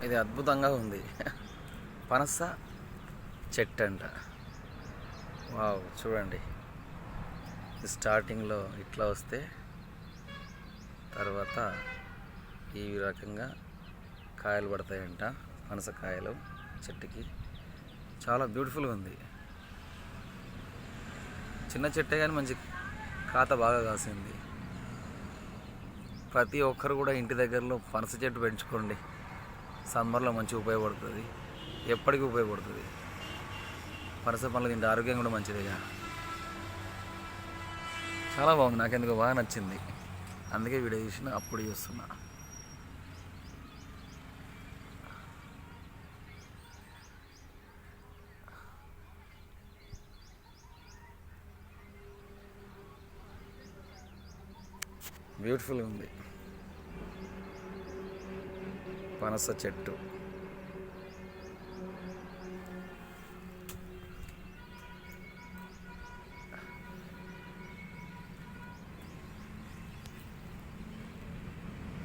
ఇది అద్భుతంగా ఉంది. పనస చెట్టు అంట. వావ్, చూడండి. స్టార్టింగ్లో ఇట్లా వస్తే తర్వాత ఈ రకంగా కాయలు పడతాయంట. పనసకాయలు చెట్టుకి చాలా బ్యూటిఫుల్గా ఉంది. చిన్న చెట్టే కానీ మంచి కాత బాగా కాసింది. ప్రతి ఒక్కరు కూడా ఇంటి దగ్గరలో పనస చెట్టు పెంచుకోండి. సమ్మర్లో మంచిగా ఉపయోగపడుతుంది, ఎప్పటికీ ఉపయోగపడుతుంది. పనస పండ్లు తింటే ఆరోగ్యం కూడా మంచిదిగా. చాలా బాగుంది, నాకెందుకు బాగా నచ్చింది. అందుకే వీడియో చేసిన, అప్పుడు చూస్తున్నా. బ్యూటిఫుల్గా ఉంది పనస చెట్టు.